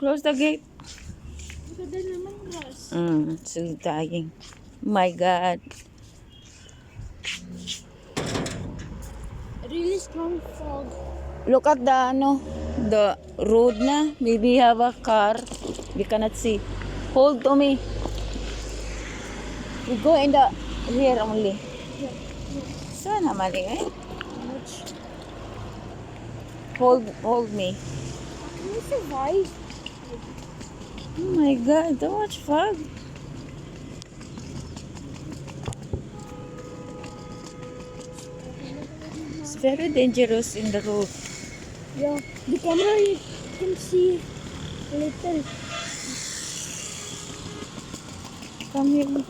Close the gate. Maganda naman grass. So dying. My God. Really strong fog. Look at the road na. Maybe you have a car. We cannot see. Hold to me. We go in the here only. Yeah. Sana mali eh. Much. Hold me. Can we survive? Oh my God, so much fog. It's very dangerous in the road. Yeah. The camera you can see a little. Come here.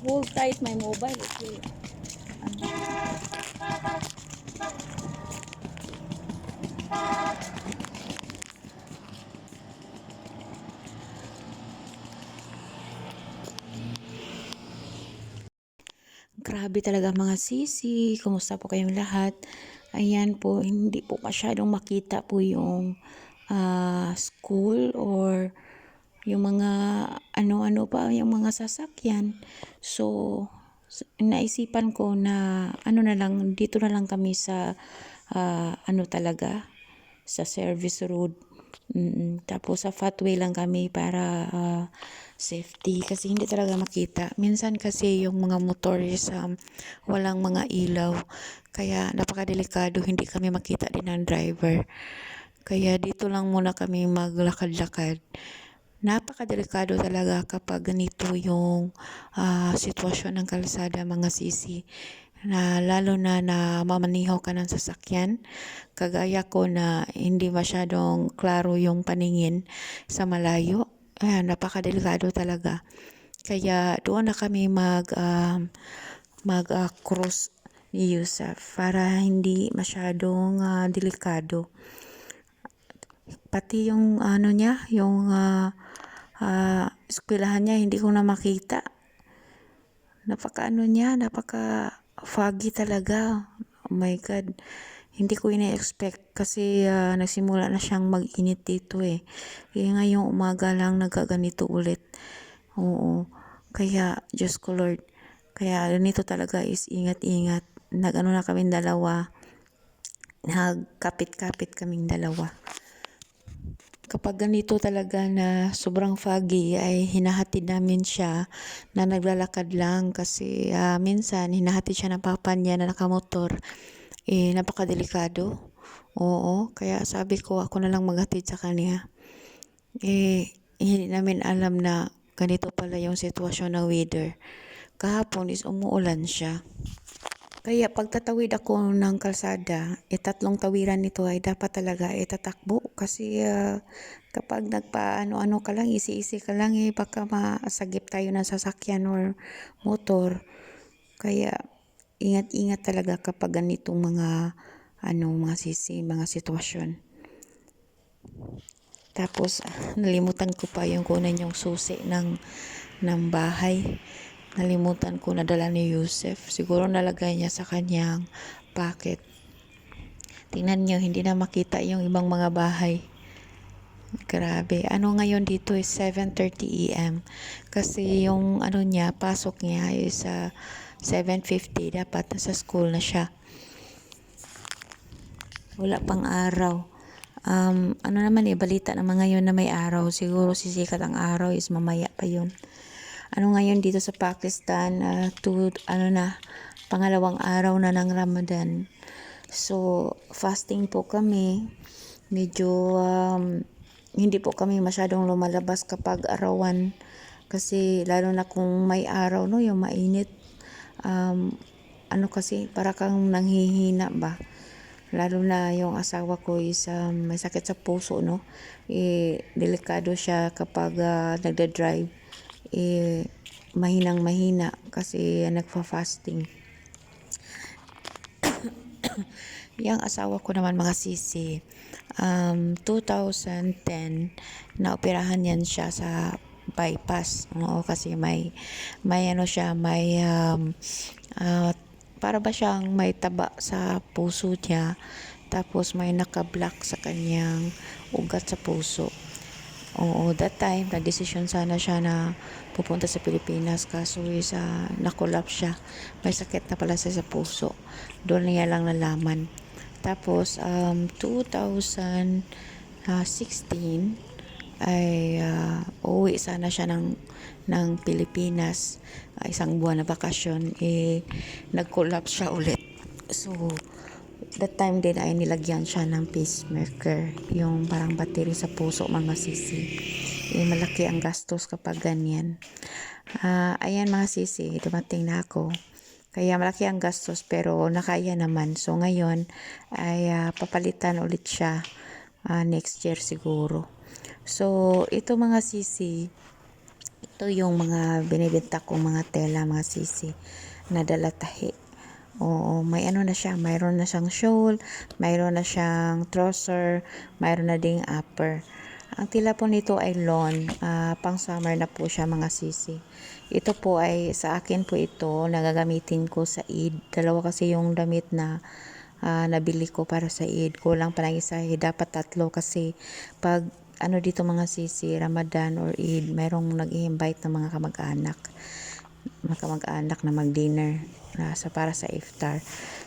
Hold tight my mobile. Okay. Grabe talaga mga sisi. Kumusta po kayong lahat? Ayan po, hindi po masyadong makita po yung school or yung mga ano-ano pa, yung mga sasakyan. So, naisipan ko na ano na lang, dito na lang kami sa ano talaga, sa service road. Tapos sa footway lang kami para safety kasi hindi talaga makita. Minsan kasi yung mga motor is walang mga ilaw. Kaya napakadelikado, hindi kami makita din ng driver. Kaya dito lang muna kami maglakad-lakad. Napakadelikado talaga kapag ganito yung sitwasyon ng kalsada mga sisi. Na lalo na mamaniho ka ng sasakyan, kagaya ko na hindi masyadong klaro yung paningin sa malayo. Napakadelikado talaga. Kaya doon na kami cross ni Yusuf para hindi masyadong delikado. Pati yung ano niya, yung eskwelahan niya, hindi ko na makita. Napaka foggy talaga. Oh my God. Hindi ko ina-expect kasi nagsimula na siyang mag-init dito eh. Kaya ngayong umaga lang nagkaganito ulit. Oo. Kaya, Diyos ko Lord. Kaya ganito talaga is ingat-ingat. Nag-ano na kaming dalawa. Nagkapit-kapit kaming dalawa. Kapag ganito talaga na sobrang foggy ay hinahatid namin siya na naglalakad lang kasi minsan hinahatid siya ng papa niya na nakamotor. Napakadelikado. Oo, kaya sabi ko ako na lang maghatid sa kanya. Hindi namin alam na ganito pala yung sitwasyon ng weather. Kahapon is umuulan siya. Kaya pagtatawid ako ng kalsada, tatlong tawiran nito ay dapat talaga tatakbo kasi kapag nagpa-ano-ano ka lang, isi-isi ka lang baka masagip tayo ng sasakyan or motor. Kaya ingat-ingat talaga kapag ganitong mga mga sitwasyon. Tapos nalimutan ko pa yung kunin yung susi ng bahay. Nalimutan ko na dala ni Yusuf. Siguro nalagay niya sa kanyang pocket. Tingnan niyo, hindi na makita yung ibang mga bahay. Grabe. Ngayon dito is 7:30 AM. Kasi yung pasok niya is 7:50. Dapat nasa school na siya. Wala pang araw. Balita naman ngayon na may araw. Siguro sisikat ang araw is mamaya pa yun. Ngayon dito sa Pakistan, pangalawang araw na ng Ramadan. So, fasting po kami. Medyo hindi po kami masyadong lumalabas kapag arawan. Kasi lalo na kung may araw, no, yung mainit. Kasi para kang nanghihina ba? Lalo na yung asawa ko is may sakit sa puso, no? Delikado siya kapag nagda-drive. Mahinang mahina kasi nagfa-fasting. Yung asawa ko naman mga sisi, 2010 na operahan yan siya sa bypass. Oo, kasi may ano siya, may ah, para ba siyang may taba sa puso niya, tapos may naka-block sa kanyang ugat sa puso. Oo, that time, nagdesisyon sana siya na pupunta sa Pilipinas, kaso na-collapse siya. May sakit na pala siya sa puso. Doon niya lang nalaman. Tapos, 2016, ay uuwi sana siya ng Pilipinas. Isang buwan na bakasyon, nag-collapse siya ulit. So, that time din ay nilagyan siya ng pacemaker, yung parang battery sa puso, mga sisi. Malaki ang gastos kapag ganyan. Ayan mga sisi, dumating na ako. Kaya malaki ang gastos pero nakaya naman. So ngayon ay papalitan ulit siya next year siguro. So ito mga sisi, ito yung mga binibenta kong mga tela, mga sisi, na dalatahi. Oo, may ano na siya, mayroon na siyang shawl, mayroon na siyang trouser, mayroon na ding upper. Ang tila po nito ay lawn, pang summer na po siya mga sisi. Ito po ay, sa akin po ito, nagagamitin ko sa Eid. Dalawa kasi yung damit na nabili ko para sa Eid. Kulang pa lang isa, dapat tatlo kasi pag ano dito mga sisi, Ramadan or Eid, mayroong nag-i-invite ng mga kamag-anak na mag-dinner para sa iftar.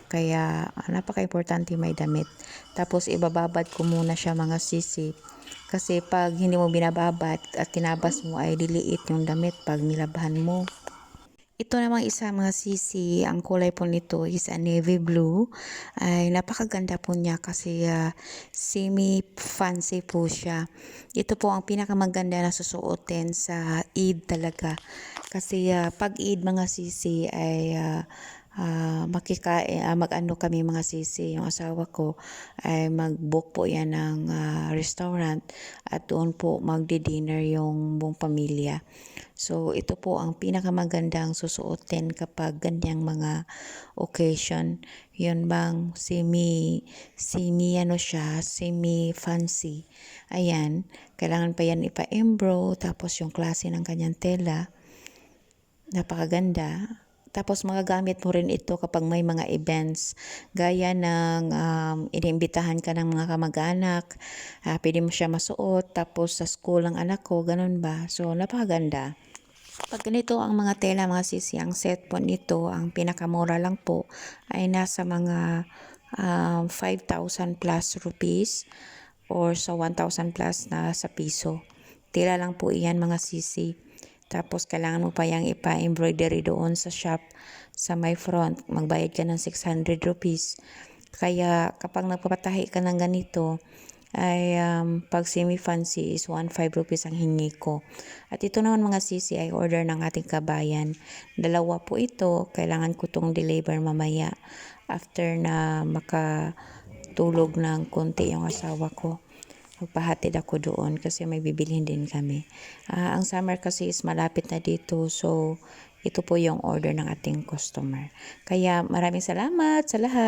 Kaya napaka-importante may damit. Tapos ibababad ko muna siya mga sisi. Kasi pag hindi mo binababad at tinabas mo ay liliit yung damit pag nilabahan mo. Ito namang isa mga sisi, ang kulay po nito is a navy blue. Ay napakaganda po niya kasi semi-fancy po siya. Ito po ang pinakamaganda na susuotin sa Eid talaga. Kasi pag Eid mga sisi ay mag-ano kami mga sisi, yung asawa ko ay mag-book po yan ng restaurant at doon po magdi-dinner yung buong pamilya. So ito po ang pinakamagandang susuotin kapag ganyang mga occasion. Yun bang semi ano siya, semi fancy. Ayan, kailangan pa yan ipa-embrow, tapos yung klase ng kanyang tela, napakaganda. Tapos magagamit mo rin ito kapag may mga events gaya ng inimbitahan ka ng mga kamag-anak, pwede mo siya masuot, tapos sa school ng anak ko, ganun ba? So napakaganda. Pag ganito ang mga tela mga sisi, ang set po nito, ang pinakamura lang po ay nasa mga 5,000 plus rupees or sa 1,000 plus na sa piso. Tela lang po iyan mga sisi. Tapos kailangan mo pa yang ipa-embroidery doon sa shop sa my front. Magbayad ka ng 600 rupees. Kaya kapag nagpapatahi ka ng ganito, ay pag semi-fancy is 1,500 rupees ang hingi ko. At ito naman mga sisi ay order ng ating kabayan. Dalawa po ito, kailangan ko itong deliver mamaya after na makatulog ng konti yung asawa ko. Magpahatid ako doon kasi may bibilhin din kami. Ang summer kasi is malapit na dito, so ito po yung order ng ating customer. Kaya maraming salamat sa lahat.